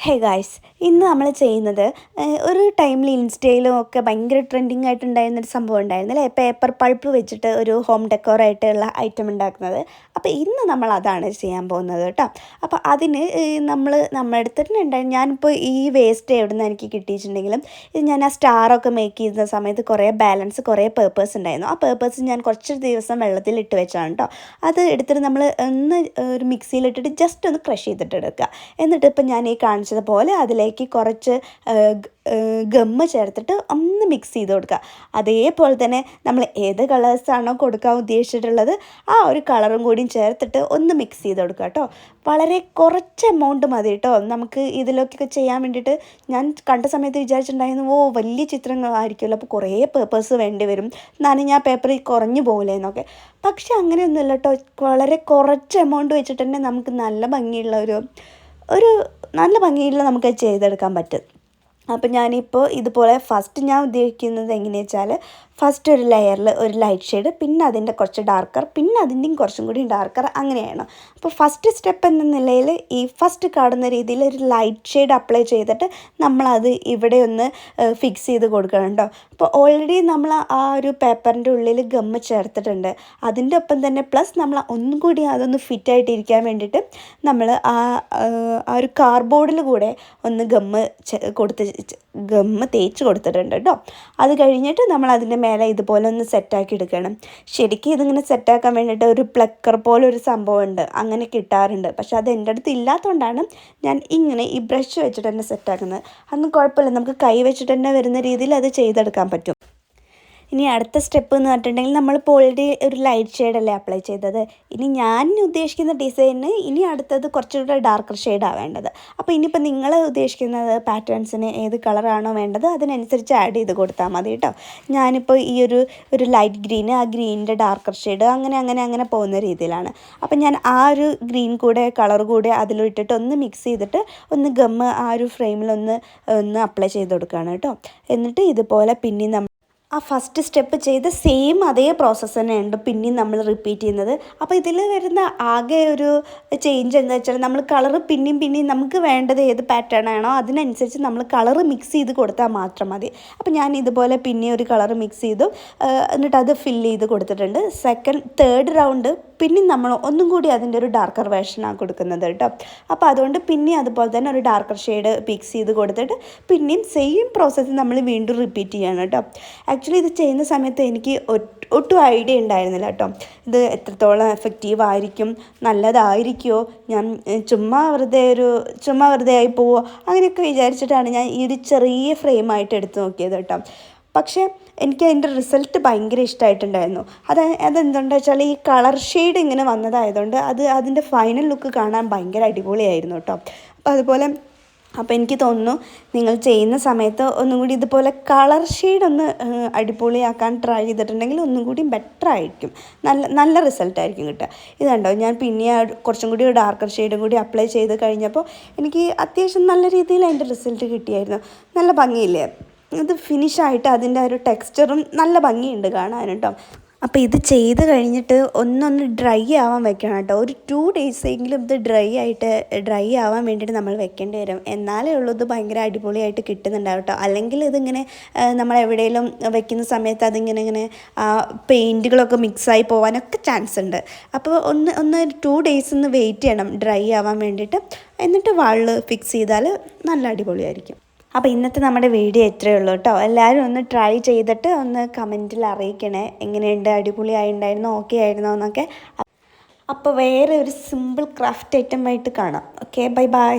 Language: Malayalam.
ഹേ ഗായ്സ്, ഇന്ന് നമ്മൾ ചെയ്യുന്നത് ഒരു ടൈമിൽ ഇൻസ്റ്റയിലും ഒക്കെ ഭയങ്കര ട്രെൻഡിങ് ആയിട്ടുണ്ടായിരുന്നൊരു സംഭവം ഉണ്ടായിരുന്നു അല്ലേ, പേപ്പർ പൾപ്പ് വെച്ചിട്ട് ഒരു ഹോം ഡെക്കോറായിട്ടുള്ള ഐറ്റം ഉണ്ടാക്കുന്നത്. അപ്പോൾ ഇന്ന് നമ്മൾ അതാണ് ചെയ്യാൻ പോകുന്നത് കേട്ടോ. അപ്പോൾ അതിന് നമ്മുടെ അടുത്ത് തന്നെ ഉണ്ടായിരുന്നു. ഞാനിപ്പോൾ ഈ വേസ്റ്റ് എവിടെ നിന്ന് എനിക്ക് കിട്ടിയിട്ടുണ്ടെങ്കിലും ഇത് ഞാൻ ആ സ്റ്റാറൊക്കെ മേക്ക് ചെയ്യുന്ന സമയത്ത് കുറേ പേപ്പേഴ്സ് ഉണ്ടായിരുന്നു. ആ പേപ്പേഴ്സ് ഞാൻ കുറച്ച് ദിവസം വെള്ളത്തിൽ വെച്ചാണ് കേട്ടോ. അത് എടുത്തിട്ട് നമ്മൾ ഒരു മിക്സിയിലിട്ടിട്ട് ജസ്റ്റ് ഒന്ന് ക്രഷ് ചെയ്തിട്ട് എടുക്കുക. എന്നിട്ട് ഇപ്പം ഞാൻ ഈ പോലെ അതിലേക്ക് കുറച്ച് ഗമ്മ് ചേർത്തിട്ട് ഒന്ന് മിക്സ് ചെയ്ത് കൊടുക്കുക. അതേപോലെ തന്നെ നമ്മൾ ഏത് കളേഴ്സാണോ കൊടുക്കാൻ ഉദ്ദേശിച്ചിട്ടുള്ളത് ആ ഒരു കളറും കൂടിയും ചേർത്തിട്ട് ഒന്ന് മിക്സ് ചെയ്ത് കൊടുക്കുക കേട്ടോ. വളരെ കുറച്ച് എമൗണ്ട് മതി കേട്ടോ നമുക്ക് ഇതിലൊക്കെ ചെയ്യാൻ വേണ്ടിയിട്ട്. ഞാൻ കണ്ട സമയത്ത് വിചാരിച്ചിട്ടുണ്ടായിരുന്നു വലിയ ചിത്രങ്ങളായിരിക്കുമല്ലോ, അപ്പോൾ കുറേ പേപ്പേഴ്സ് വേണ്ടി വരും, നനഞ്ഞ ആ പേപ്പറിൽ കുറഞ്ഞു പോകില്ലേ എന്നൊക്കെ. പക്ഷെ അങ്ങനെയൊന്നുമില്ല കേട്ടോ. വളരെ കുറച്ച് എമൗണ്ട് വെച്ചിട്ട് തന്നെ നമുക്ക് നല്ല ഭംഗിയുള്ള നല്ല ഭംഗിയിൽ നമുക്ക് ചെയ്തെടുക്കാൻ പറ്റും. അപ്പോൾ ഞാനിപ്പോൾ ഇതുപോലെ ഫസ്റ്റ് ഞാൻ ഉദ്ദേശിക്കുന്നത് എങ്ങനെയാണെന്ന് വെച്ചാൽ, ഫസ്റ്റ് ഒരു ലെയറിൽ ഒരു ലൈറ്റ് ഷെയ്ഡ്, പിന്നെ അതിൻ്റെ കുറച്ച് ഡാർക്കർ, പിന്നെ അതിൻ്റെയും കുറച്ചും കൂടി ഡാർക്കർ, അങ്ങനെയാണ്. അപ്പോൾ ഫസ്റ്റ് സ്റ്റെപ്പ് എന്ന നിലയിൽ ഈ ഫസ്റ്റ് കാണുന്ന രീതിയിൽ ഒരു ലൈറ്റ് ഷെയ്ഡ് അപ്ലൈ ചെയ്തിട്ട് നമ്മളത് ഇവിടെ ഒന്ന് ഫിക്സ് ചെയ്ത് കൊടുക്കണം കേട്ടോ. അപ്പോൾ ഓൾറെഡി നമ്മൾ ആ ഒരു പേപ്പറിൻ്റെ ഉള്ളിൽ ഗമ്മ് ചേർത്തിട്ടുണ്ട്. അതിൻ്റെ ഒപ്പം തന്നെ പ്ലസ് നമ്മൾ ഒന്നും കൂടി അതൊന്ന് ഫിറ്റായിട്ടിരിക്കാൻ വേണ്ടിയിട്ട് നമ്മൾ ആ ഒരു കാർഡ്ബോർഡിൽ കൂടെ ഒന്ന് ഗമ്മ് തേച്ച് കൊടുത്തിട്ടുണ്ട് കേട്ടോ. അത് കഴിഞ്ഞിട്ട് നമ്മൾ അതിൻ്റെ മേലെ ഇതുപോലെ ഒന്ന് സെറ്റാക്കി എടുക്കണം. ശരിക്കും ഇതിങ്ങനെ സെറ്റാക്കാൻ വേണ്ടിയിട്ട് ഒരു പ്ലക്കർ പോലെ ഒരു സംഭവം ഉണ്ട്, അങ്ങനെ കിട്ടാറുണ്ട്. പക്ഷെ അത് എൻ്റെ അടുത്ത് ഇല്ലാത്തതുകൊണ്ടാണ് ഞാൻ ഇങ്ങനെ ഈ ബ്രഷ് വെച്ചിട്ട് തന്നെ സെറ്റാക്കുന്നത്. അതൊന്നും കുഴപ്പമില്ല, നമുക്ക് കൈ വെച്ചിട്ട് തന്നെ വരുന്ന രീതിയിൽ അത് ചെയ്തെടുക്കാൻ പറ്റും. ഇനി അടുത്ത സ്റ്റെപ്പ് എന്ന് പറഞ്ഞിട്ടുണ്ടെങ്കിൽ നമ്മളിപ്പോൾ ഓൾറെഡി ഒരു ലൈറ്റ് ഷെയ്ഡല്ലേ അപ്ലൈ ചെയ്തത്. ഇനി ഞാൻ ഉദ്ദേശിക്കുന്ന ഡിസൈനിന് ഇനി അടുത്തത് കുറച്ചുകൂടെ ഡാർക്കർ ഷെയ്ഡാണ് വേണ്ടത്. അപ്പോൾ ഇനിയിപ്പോൾ നിങ്ങൾ ഉദ്ദേശിക്കുന്നത് പാറ്റേൺസിന് ഏത് കളറാണോ വേണ്ടത് അതിനനുസരിച്ച് ആഡ് ചെയ്ത് കൊടുത്താൽ മതി കേട്ടോ. ഞാനിപ്പോൾ ഈ ഒരു ലൈറ്റ് ഗ്രീന്, ആ ഗ്രീനിൻ്റെ ഡാർക്കർ ഷെയ്ഡ്, അങ്ങനെ പോകുന്ന രീതിയിലാണ്. അപ്പം ഞാൻ ആ ഒരു ഗ്രീൻ കളർ കൂടെ അതിലിട്ടിട്ട് ഒന്ന് മിക്സ് ചെയ്തിട്ട് ഒന്ന് ഗമ്മ് ആ ഒരു ഫ്രെയിമിലൊന്ന് അപ്ലൈ ചെയ്ത് കൊടുക്കുകയാണ് കേട്ടോ. എന്നിട്ട് ഇതുപോലെ പിന്നെയും ആ ഫസ്റ്റ് സ്റ്റെപ്പ് ചെയ്ത് സെയിം അതേ പ്രോസസ്സ് തന്നെയുണ്ട് പിന്നെയും നമ്മൾ റിപ്പീറ്റ് ചെയ്യുന്നത്. അപ്പോൾ ഇതിൽ വരുന്ന ആകെ ഒരു ചേഞ്ച് എന്താ വെച്ചാൽ, നമ്മൾ കളറ് പിന്നെയും നമുക്ക് വേണ്ടത് ഏത് പാറ്റേൺ ആണോ അതിനനുസരിച്ച് നമ്മൾ കളറ് മിക്സ് ചെയ്ത് കൊടുത്താൽ മാത്രം മതി. അപ്പോൾ ഞാൻ ഇതുപോലെ പിന്നെ ഒരു കളറ് മിക്സ് ചെയ്തു, എന്നിട്ട് അത് ഫില്ല് ചെയ്ത് കൊടുത്തിട്ടുണ്ട്. തേർഡ് റൗണ്ട് പിന്നെയും നമ്മൾ ഒന്നും കൂടി അതിൻ്റെ ഒരു ഡാർക്കർ വേർഷനാണ് കൊടുക്കുന്നത് കേട്ടോ. അപ്പോൾ അതുകൊണ്ട് പിന്നെയും അതുപോലെ തന്നെ ഒരു ഡാർക്കർ ഷെയ്ഡ് മിക്സ് ചെയ്ത് കൊടുത്തിട്ട് പിന്നെയും സെയിം പ്രോസസ്സ് നമ്മൾ വീണ്ടും റിപ്പീറ്റ് ചെയ്യണം കേട്ടോ. ആക്ച്വലി ഇത് ചെയ്യുന്ന സമയത്ത് എനിക്ക് ഒട്ടും ഐഡിയ ഉണ്ടായിരുന്നില്ല കേട്ടോ. ഇത് എത്രത്തോളം എഫക്റ്റീവ് ആയിരിക്കും, നല്ലതായിരിക്കുമോ, ഞാൻ ചുമ്മാ വെറുതെ ആയി പോവോ, അങ്ങനെയൊക്കെ വിചാരിച്ചിട്ടാണ് ഞാൻ ഈ ഒരു ചെറിയ ഫ്രെയിമായിട്ട് എടുത്ത് നോക്കിയത് കേട്ടോ. പക്ഷേ എനിക്ക് അതിൻ്റെ റിസൾട്ട് ഭയങ്കര ഇഷ്ടമായിട്ടുണ്ടായിരുന്നു. അതെന്തുകൊണ്ടാണെന്ന് വെച്ചാൽ ഈ കളർ ഷെയ്ഡ് ഇങ്ങനെ വന്നതായതുകൊണ്ട് അതിൻ്റെ ഫൈനൽ ലുക്ക് കാണാൻ ഭയങ്കര അടിപൊളിയായിരുന്നു കേട്ടോ. അപ്പോൾ എനിക്ക് തോന്നുന്നു നിങ്ങൾ ചെയ്യുന്ന സമയത്ത് ഒന്നും കൂടി ഇതുപോലെ കളർ ഷെയ്ഡ് ഒന്ന് അടിപൊളിയാക്കാൻ ട്രൈ ചെയ്തിട്ടുണ്ടെങ്കിൽ ഒന്നും കൂടി ബെറ്റർ ആയിരിക്കും, നല്ല റിസൾട്ടായിരിക്കും കിട്ടുക. ഇതുണ്ടോ, ഞാൻ പിന്നെ കുറച്ചും കൂടി ഡാർക്കർ ഷെയ്ഡും കൂടി അപ്ലൈ ചെയ്ത് കഴിഞ്ഞപ്പോൾ എനിക്ക് അത്യാവശ്യം നല്ല രീതിയിൽ അതിൻ്റെ റിസൾട്ട് കിട്ടിയായിരുന്നു. നല്ല ഭംഗിയില്ലേ, ഇത് ഫിനിഷായിട്ട് അതിൻ്റെ ഒരു ടെക്സ്ചറും നല്ല ഭംഗിയുണ്ട് കാണാൻ കേട്ടോ. അപ്പോൾ ഇത് ചെയ്ത് കഴിഞ്ഞിട്ട് ഒന്നൊന്ന് ഡ്രൈ ആവാൻ വെക്കണം കേട്ടോ. ഒരു 2 ഡേയ്സെങ്കിലും ഇത് ഡ്രൈ ആവാൻ വേണ്ടിയിട്ട് നമ്മൾ വെക്കേണ്ടി വരും. എന്നാലേ ഉള്ളൂ ഇത് ഭയങ്കര അടിപൊളിയായിട്ട് കിട്ടുന്നുണ്ടാവും കേട്ടോ. അല്ലെങ്കിൽ ഇതിങ്ങനെ നമ്മൾ എവിടെയെങ്കിലും വെക്കുന്ന സമയത്ത് അതിങ്ങനെ പെയിൻറ്റുകളൊക്കെ മിക്സായി പോകാനൊക്കെ ചാൻസ് ഉണ്ട്. അപ്പോൾ ഒന്ന് 2 ഡേയ്സ് ഒന്ന് വെയിറ്റ് ചെയ്യണം ഡ്രൈ ആവാൻ വേണ്ടിയിട്ട്. എന്നിട്ട് വാളിൽ ഫിക്സ് ചെയ്താൽ നല്ല അടിപൊളിയായിരിക്കും. അപ്പോൾ ഇന്നത്തെ നമ്മുടെ വീഡിയോ ഇത്രയേ ഉള്ളൂ കേട്ടോ. എല്ലാവരും ഒന്ന് ട്രൈ ചെയ്തിട്ട് ഒന്ന് കമൻറ്റിൽ അറിയിക്കണേ, എങ്ങനെയുണ്ട്, അടിപൊളിയായിട്ടുണ്ടായിരുന്നോ, ഓക്കെ ആയിരുന്നോ എന്നൊക്കെ. അപ്പോൾ വേറെ ഒരു സിമ്പിൾ ക്രാഫ്റ്റ് ഐറ്റമായിട്ട് കാണാം. Okay, by.